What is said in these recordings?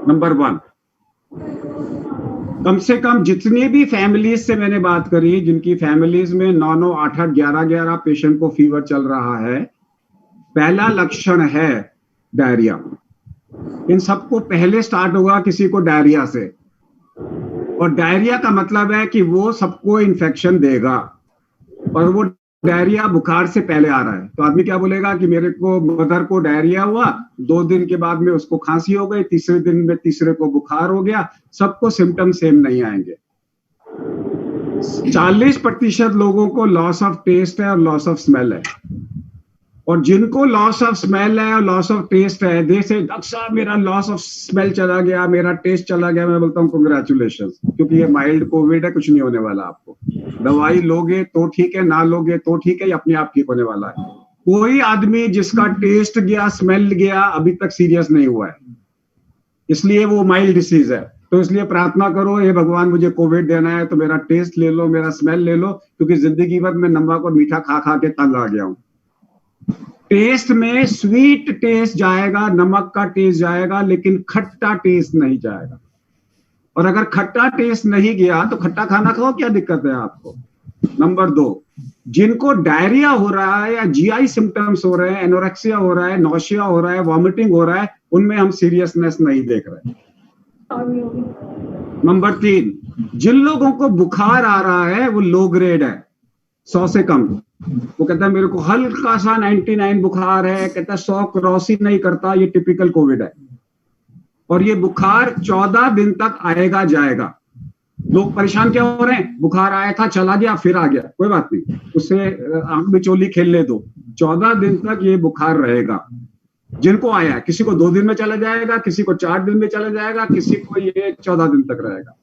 Number 1, कम से कम जितनी भी फैमिलीज से मैंने बात करी, जिनकी फैमिलीज में 9-9, 8-8, 11-11 पेशेंट को फीवर चल रहा है, पहला लक्षण है डायरिया। इन सबको पहले स्टार्ट होगा किसी को डायरिया से, और डायरिया का मतलब है कि वो सबको इन्फेक्शन देगा, और वो डायरिया बुखार से पहले आ रहा है। तो आदमी क्या बोलेगा कि मेरे को, मदर को डायरिया हुआ, 2 दिन के बाद में उसको खांसी हो गई, तीसरे दिन में तीसरे को बुखार हो गया। सबको सिम्टम सेम नहीं आएंगे। 40% लोगों को लॉस ऑफ टेस्ट है और लॉस ऑफ स्मेल है, और जिनको लॉस ऑफ स्मेल है और लॉस ऑफ टेस्ट है, दे से डॉक्टर साहब मेरा लॉस ऑफ स्मेल चला गया, मेरा टेस्ट चला गया। मैं बोलता हूँ कांग्रेचुलेशन, क्योंकि ये माइल्ड कोविड है, कुछ नहीं होने वाला आपको। दवाई लोगे तो ठीक है, ना लोगे तो ठीक है, ये अपने आप ठीक होने वाला है। कोई आदमी जिसका टेस्ट गया, स्मेल गया, अभी तक सीरियस नहीं हुआ है, इसलिए वो माइल्ड डिसीज है। तो इसलिए प्रार्थना करो, हे भगवान मुझे कोविड देना है तो मेरा टेस्ट ले लो, मेरा स्मेल ले लो, क्योंकि जिंदगी भर मैं नमक और मीठा खा खा के तंग आ गया हूं। टेस्ट में स्वीट टेस्ट जाएगा, नमक का टेस्ट जाएगा, लेकिन खट्टा टेस्ट नहीं जाएगा। और अगर खट्टा टेस्ट नहीं गया तो खट्टा खाना खाओ, क्या दिक्कत है आपको। नंबर 2, जिनको डायरिया हो रहा है या जीआई सिम्टम्स हो रहे हैं, एनोरेक्सिया हो रहा है, नौशिया हो रहा है, वॉमिटिंग हो रहा है, उनमें हम सीरियसनेस नहीं देख रहे। नंबर 3, जिन लोगों को बुखार आ रहा है वो लो ग्रेड है, 100 से कम। वो कहता है मेरे को हल्का सा 99 बुखार है, कहता है 100 क्रॉस ही नहीं करता, ये टिपिकल कोविड है। और ये बुखार 14 दिन तक आएगा जाएगा। लोग परेशान क्या हो रहे हैं, बुखार आया था, चला गया, फिर आ गया, कोई बात नहीं, उससे आंख में चोली खेलने दो। 14 दिन तक ये बुखार रहेगा। जिनको आया, किसी को 2 दिन में चला जाएगा, किसी को 4 दिन में चला जाएगा, किसी को ये 14 दिन तक रहेगा।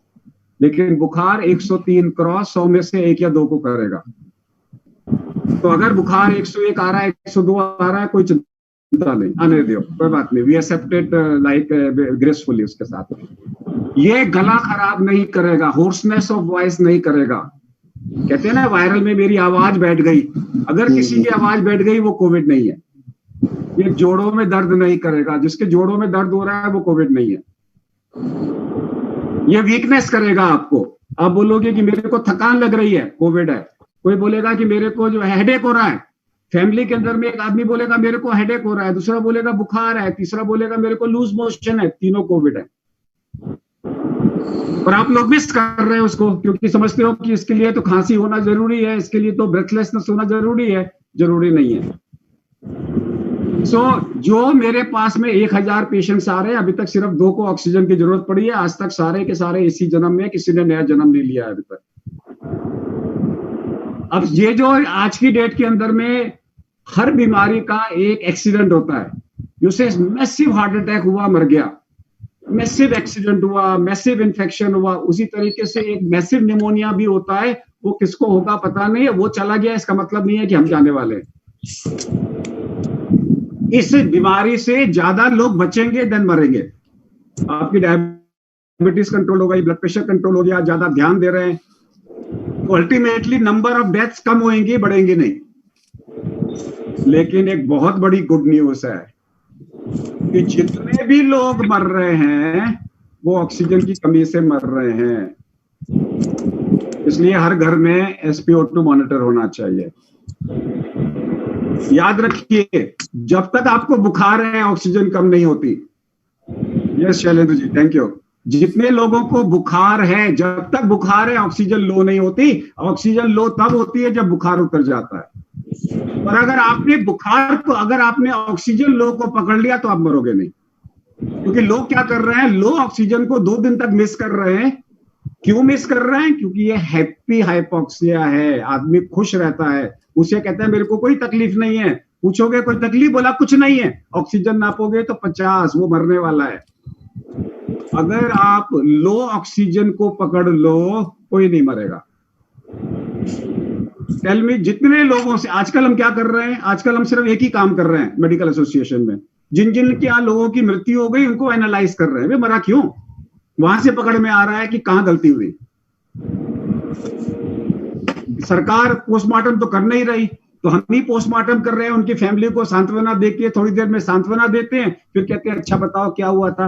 लेकिन बुखार 103 क्रॉस 100 में से 1 या 2 को करेगा। तो अगर बुखार 101 आ रहा है, 102 आ रहा है, कोई चिंता नहीं, आने दो, कोई बात नहीं, वी एक्सेप्टेड लाइक ग्रेसफुली उसके साथ। ये गला खराब नहीं करेगा, होर्सनेस ऑफ वॉइस नहीं करेगा। कहते हैं ना वायरल में मेरी आवाज बैठ गई, अगर किसी की आवाज बैठ गई वो कोविड नहीं है। ये जोड़ों में दर्द नहीं करेगा, जिसके जोड़ों में दर्द हो रहा है वो कोविड नहीं है। ये वीकनेस करेगा आपको। आप बोलोगे कि मेरे को थकान लग रही है, कोविड है। कोई बोलेगा कि मेरे को जो हेडेक हो रहा है, फैमिली के अंदर में एक आदमी बोलेगा मेरे को हेडेक हो रहा है, दूसरा बोलेगा बुखार है, तीसरा बोलेगा मेरे को लूज मोशन है, तीनों कोविड है। और आप लोग मिस कर रहे हो उसको, क्योंकि समझते हो कि इसके लिए तो खांसी होना जरूरी है, इसके लिए तो ब्रेथलेसनेस होना जरूरी है। जरूरी नहीं है। जो मेरे पास में 1000 पेशेंट्स आ रहे हैं, अभी तक सिर्फ 2 को ऑक्सीजन की जरूरत पड़ी है। आज तक सारे के सारे इसी जन्म में, किसी ने नया जन्म नहीं लिया है अभी तक। अब ये जो आज की डेट के अंदर में हर बीमारी का एक एक्सीडेंट होता है, जैसे मैसिव हार्ट अटैक हुआ, मर गया, मैसिव एक्सीडेंट हुआ, मैसिव इन्फेक्शन हुआ, उसी तरीके से एक मैसिव निमोनिया भी होता है। वो किसको होगा पता नहीं है, वो चला गया, इसका मतलब नहीं है कि हम जाने वाले हैं। इस बीमारी से ज्यादा लोग बचेंगे देन मरेंगे। आपकी डायबिटीज कंट्रोल हो गई, ब्लड प्रेशर कंट्रोल हो गया, ज्यादा ध्यान दे रहे हैं, तो अल्टीमेटली नंबर ऑफ डेथ्स कम होंगी, बढ़ेंगे नहीं। लेकिन एक बहुत बड़ी गुड न्यूज है कि जितने भी लोग मर रहे हैं वो ऑक्सीजन की कमी से मर रहे हैं। इसलिए हर घर में SpO2 मॉनिटर होना चाहिए। याद रखिए, जब तक आपको बुखार है ऑक्सीजन कम नहीं होती। Yes Shailendra ji, thank you. जितने लोगों को बुखार है, जब तक बुखार है ऑक्सीजन लो नहीं होती। ऑक्सीजन लो तब होती है जब बुखार उतर जाता है। और अगर आपने बुखार को, अगर आपने ऑक्सीजन लो को पकड़ लिया तो आप मरोगे नहीं। क्योंकि लोग क्या कर रहे हैं, लो ऑक्सीजन को 2 दिन तक मिस कर रहे हैं। क्यों मिस कर रहे हैं? क्योंकि ये हैप्पी हाइपोक्सिया है, आदमी खुश रहता है, उसे कहता है मेरे को कोई तकलीफ नहीं है। पूछोगे कोई तकलीफ, बोला कुछ नहीं है। ऑक्सीजन नापोगे तो 50, वो मरने वाला है। अगर आप लो ऑक्सीजन को पकड़ लो, कोई नहीं मरेगा। टेल मी, जितने लोगों से आजकल हम क्या कर रहे हैं, आजकल हम सिर्फ एक ही काम कर रहे हैं मेडिकल एसोसिएशन में, जिन जिन क्या लोगों की मृत्यु हो गई उनको एनालाइज कर रहे हैं, वे मरा क्यों, वहां से पकड़ में आ रहा है कि कहां गलती हुई। सरकार पोस्टमार्टम तो कर नहीं रही, तो हम ही पोस्टमार्टम कर रहे हैं, उनकी फैमिली को सांत्वना देके थोड़ी देर में सांत्वना देते हैं, फिर कहते हैं अच्छा बताओ क्या हुआ था।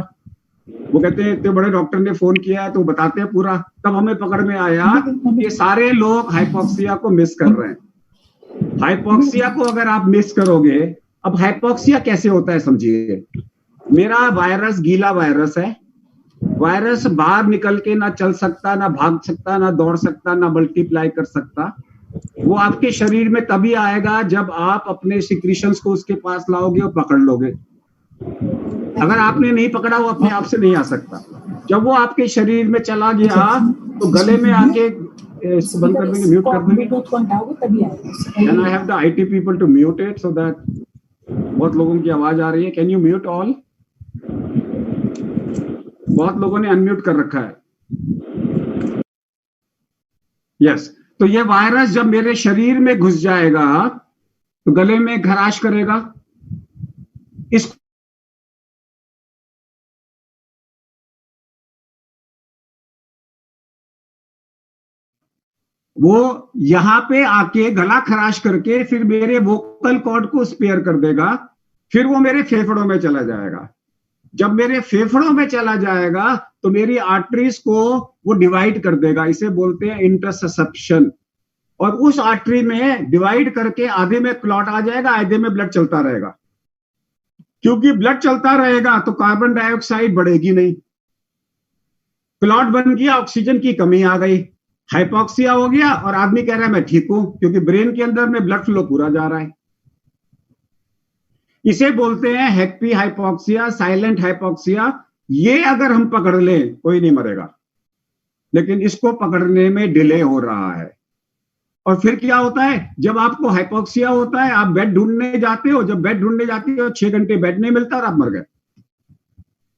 वो कहते हैं इतने बड़े डॉक्टर ने फोन किया तो बताते हैं पूरा। तब हमें पकड़ में आया ये सारे लोग हाइपोक्सिया को मिस कर रहे हैं। हाइपोक्सिया को अगर आप मिस करोगे, अब हाइपोक्सिया कैसे होता है समझिए। मेरा वायरस गीला वायरस है, वायरस बाहर निकल के ना चल सकता, ना भाग सकता, ना दौड़ सकता, ना मल्टीप्लाई कर सकता। वो आपके शरीर में तभी आएगा जब आप अपने सिक्रीशंस को उसके पास लाओगे और पकड़ लोगे। अगर आपने नहीं पकड़ा, वो अपने आप से नहीं आ सकता। जब वो आपके शरीर में चला गया तो गले में आके, इसको बंद कर देंगे, म्यूट कर देंगे। And I have the IT people to mute it so that, बहुत लोगों की आवाज आ रही है। Can you mute all? बहुत लोगों ने अनम्यूट कर रखा है। यस, तो ये वायरस जब मेरे शरीर में घुस जाएगा तो गले में खराश करेगा। इस वो यहां पे आके गला खराश करके फिर मेरे वोकल कॉर्ड को स्पेयर कर देगा, फिर वो मेरे फेफड़ों में चला जाएगा। जब मेरे फेफड़ों में चला जाएगा तो मेरी आर्टरीज को वो डिवाइड कर देगा, इसे बोलते हैं इंटरसेप्शन। और उस आर्टरी में डिवाइड करके आधे में क्लॉट आ जाएगा, आधे में ब्लड चलता रहेगा। क्योंकि ब्लड चलता रहेगा तो कार्बन डाइऑक्साइड बढ़ेगी नहीं, क्लॉट बन गया, ऑक्सीजन की कमी आ गई, हाइपोक्सिया हो गया और आदमी कह रहा है मैं ठीक हूं क्योंकि ब्रेन के अंदर में ब्लड फ्लो पूरा जा रहा है। इसे बोलते हैं हेक्पी हाइपोक्सिया, साइलेंट हाइपोक्सिया। ये अगर हम पकड़ लें कोई नहीं मरेगा, लेकिन इसको पकड़ने में डिले हो रहा है। और फिर क्या होता है, जब आपको हाइपोक्सिया होता है आप बेड ढूंढने जाते हो, जब बेड ढूंढने जाते हो 6 घंटे बेड नहीं मिलता और आप मर गए।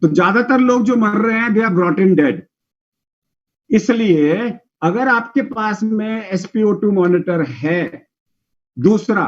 तो ज्यादातर लोग जो मर रहे हैं they are brought in dead. इसलिए अगर आपके पास में SpO2 मॉनिटर है, दूसरा